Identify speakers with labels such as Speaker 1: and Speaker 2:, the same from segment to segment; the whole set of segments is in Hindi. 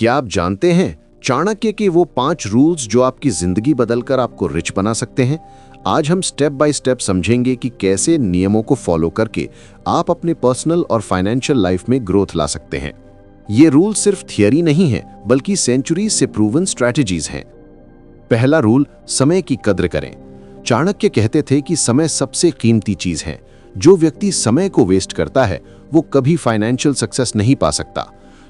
Speaker 1: क्या आप जानते हैं चाणक्य के वो 5 रूल्स जो आपकी जिंदगी बदलकर आपको रिच बना सकते हैं? आज हम स्टेप बाय स्टेप समझेंगे कि कैसे नियमों को फॉलो करके आप अपने पर्सनल और फाइनेंशियल लाइफ में ग्रोथ ला सकते हैं। ये रूल सिर्फ थियरी नहीं है, बल्कि सेंचुरीज से प्रूवन स्ट्रैटेजीज हैं। पहला रूल, समय की कद्र करें। चाणक्य कहते थे कि समय सबसे कीमती चीज है। जो व्यक्ति समय को वेस्ट करता है वो कभी फाइनेंशियल सक्सेस नहीं पा सकता।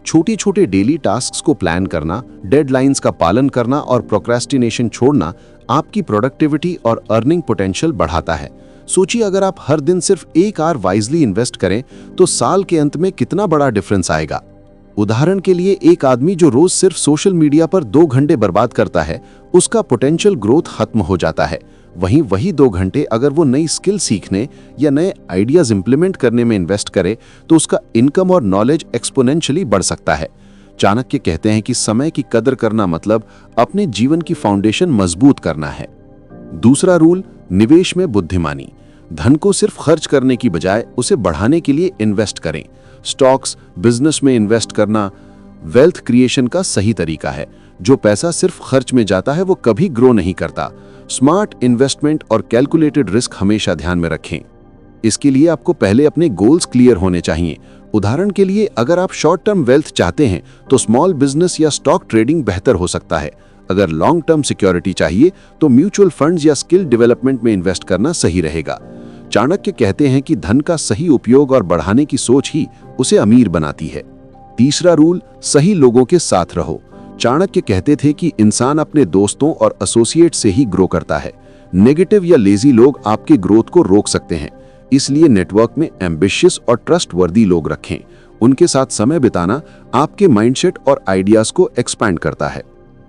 Speaker 1: छोटे छोटे डेली टास्क्स को प्लान करना, डेडलाइंस का पालन करना और प्रोक्रेस्टिनेशन छोड़ना आपकी प्रोडक्टिविटी और अर्निंग पोटेंशियल बढ़ाता है। सोचिए, अगर आप हर दिन सिर्फ 1 आवर वाइजली इन्वेस्ट करें तो साल के अंत में कितना बड़ा डिफरेंस आएगा। उदाहरण के लिए, एक आदमी जो रोज सिर्फ सोशल मीडिया पर 2 घंटे बर्बाद करता है, उसका पोटेंशियल ग्रोथ खत्म हो जाता है। वहीं वही 2 घंटे अगर वो नई स्किल सीखने या नए आइडियाज इंप्लीमेंट करने में इन्वेस्ट करे तो उसका इनकम और नॉलेज एक्सपोनेंशियली बढ़ सकता है। चाणक्य कहते हैं कि समय की कदर करना मतलब अपने जीवन की फाउंडेशन मजबूत करना है। दूसरा रूल, निवेश में बुद्धिमानी। धन को सिर्फ खर्च करने की बजाय उसे बढ़ाने के लिए इन्वेस्ट करें। स्टॉक्स, बिजनेस में इन्वेस्ट करना वेल्थ क्रिएशन का सही तरीका है। जो पैसा सिर्फ खर्च में जाता है वो कभी ग्रो नहीं करता। स्मार्ट इन्वेस्टमेंट और कैलकुलेटेड रिस्क हमेशा ध्यान में रखें। इसके लिए आपको पहले अपने गोल्स क्लियर होने चाहिए। उदाहरण के लिए, अगर आप शॉर्ट टर्म वेल्थ चाहते हैं तो स्मॉल बिजनेस या स्टॉक ट्रेडिंग बेहतर हो सकता है। अगर लॉन्ग टर्म सिक्योरिटी चाहिए तो म्यूचुअल फंड्स या स्किल डेवलपमेंट में इन्वेस्ट करना सही रहेगा। चाणक्य कहते हैं कि धन का सही उपयोग और बढ़ाने की सोच ही उसे अमीर बनाती है। तीसरा रूल, सही लोगों के साथ रहो। चाणक्य कहते थे कि इंसान अपने दोस्तों और एसोसिएट से ही ग्रो करता है। नेगेटिव या लेजी लोग आपके ग्रोथ को रोक सकते हैं। इसलिए नेटवर्क में एम्बिशियस और ट्रस्टवर्दी लोग रखें। उनके साथ समय बिताना आपके माइंडसेट और आइडियाज को एक्सपैंड करता है।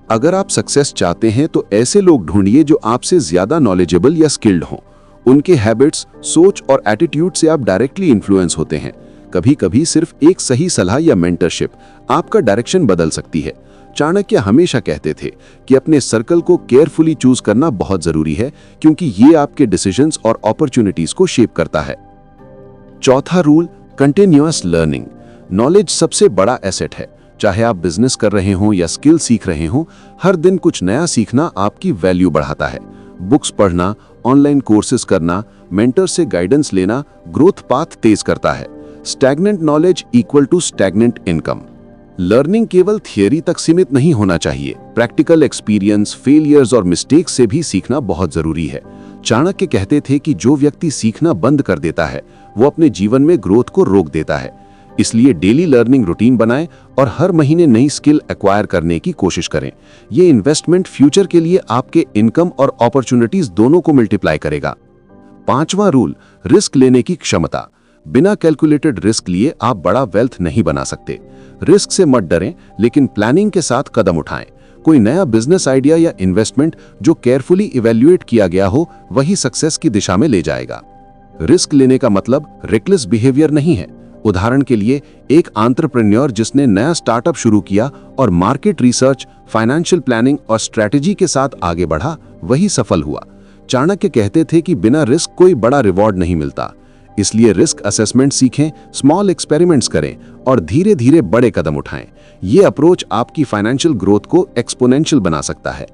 Speaker 1: अगर आप सक्सेस चाहते हैं तो ऐसे लोग ढूंढिए जो आपसे ज्यादा नॉलेजेबल या स्किल्ड हों। उनके हैबिट्स, सोच और एटीट्यूड से आप डायरेक्टली इन्फ्लुएंस होते हैं। कभी कभी सिर्फ एक सही सलाह या मेंटरशिप आपका डायरेक्शन बदल सकती है। चाणक्य हमेशा कहते थे कि अपने सर्कल को केयरफुली चूज करना बहुत जरूरी है, क्योंकि ये आपके डिसीजंस और अपॉर्चुनिटीज को शेप करता है। चौथा रूल, कंटिन्यूअस लर्निंग। नॉलेज सबसे बड़ा एसेट है। चाहे आप बिजनेस कर रहे हों या स्किल सीख रहे हों, हर दिन कुछ नया सीखना आपकी वैल्यू बढ़ाता है। बुक्स पढ़ना, ऑनलाइन कोर्सेज करना, मेंटर से गाइडेंस लेना ग्रोथ पाथ तेज करता है। Stagnant knowledge equal to stagnant income. Learning केवल थियरी तक सीमित नहीं होना चाहिए। प्रैक्टिकल एक्सपीरियंस, फेलियर्स और मिस्टेक्स से भी सीखना बहुत जरूरी है। चाणक्य कहते थे कि जो व्यक्ति सीखना बंद कर देता है वो अपने जीवन में ग्रोथ को रोक देता है। इसलिए डेली लर्निंग रूटीन बनाएं और हर महीने नई स्किल एक्वायर करने की कोशिश करें। ये इन्वेस्टमेंट फ्यूचर के लिए आपके इनकम और अपॉर्चुनिटीज दोनों को मल्टीप्लाई करेगा। पांचवा रूल, रिस्क लेने की क्षमता। बिना कैलकुलेटेड रिस्क लिए आप बड़ा वेल्थ नहीं बना सकते। रिस्क से मत डरें, लेकिन प्लानिंग के साथ कदम उठाएं। कोई नया बिजनेस आइडिया या इन्वेस्टमेंट जो केयरफुली इवैल्यूएट किया गया हो, वही सक्सेस की दिशा में ले जाएगा। रिस्क लेने का मतलब रेकलेस बिहेवियर नहीं है। उदाहरण के लिए, एक एंटरप्रेन्योर जिसने नया स्टार्टअप शुरू किया और मार्केट रिसर्च, फाइनेंशियल प्लानिंग और स्ट्रैटेजी के साथ आगे बढ़ा, वही सफल हुआ। चाणक्य कहते थे कि बिना रिस्क कोई बड़ा रिवॉर्ड नहीं मिलता। इसलिए रिस्क असेसमेंट सीखें, स्मॉल एक्सपेरिमेंट्स करें और धीरे धीरे बड़े कदम उठाएं। ये अप्रोच आपकी फाइनेंशियल ग्रोथ को एक्सपोनेंशियल बना सकता है।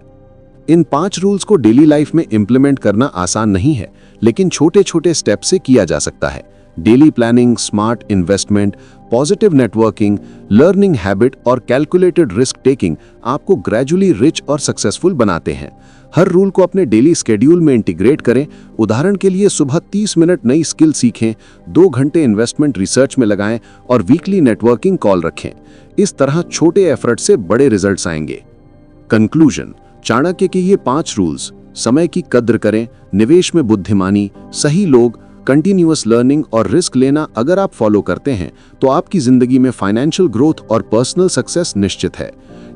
Speaker 1: इन 5 रूल्स को डेली लाइफ में इंप्लीमेंट करना आसान नहीं है, लेकिन छोटे छोटे स्टेप से किया जा सकता है। Daily planning, smart investment, positive networking, learning habit और कैलकुलेटेड रिस्क टेकिंग आपको ग्रेजुअली रिच और सक्सेसफुल बनाते हैं। हर रूल को अपने डेली स्केड्यूल में इंटीग्रेट करें। उदाहरण के लिए, सुबह 30 मिनट नई स्किल सीखें, 2 घंटे इन्वेस्टमेंट रिसर्च में लगाएं और वीकली नेटवर्किंग कॉल रखें। इस तरह छोटे एफर्ट से बड़े रिजल्ट्स आएंगे। कंक्लूजन, चाणक्य के ये 5 रूल्स, समय की कद्र करें, निवेश में बुद्धिमानी, सही लोग, कंटिन्यूअस लर्निंग और रिस्क लेना अगर आप फॉलो करते हैं तो आपकी जिंदगी में फाइनेंशियल ग्रोथ और पर्सनल सक्सेस निश्चित है।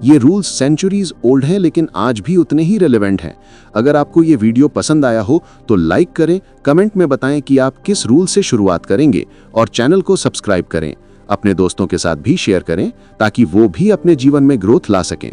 Speaker 1: ये रूल्स सेंचुरीज ओल्ड हैं, लेकिन आज भी उतने ही रेलेवेंट हैं। अगर आपको ये वीडियो पसंद आया हो तो लाइक करें, कमेंट में बताएं कि आप किस रूल से शुरुआत करेंगे और चैनल को सब्सक्राइब करें। अपने दोस्तों के साथ भी शेयर करें ताकि वो भी अपने जीवन में ग्रोथ ला सकें।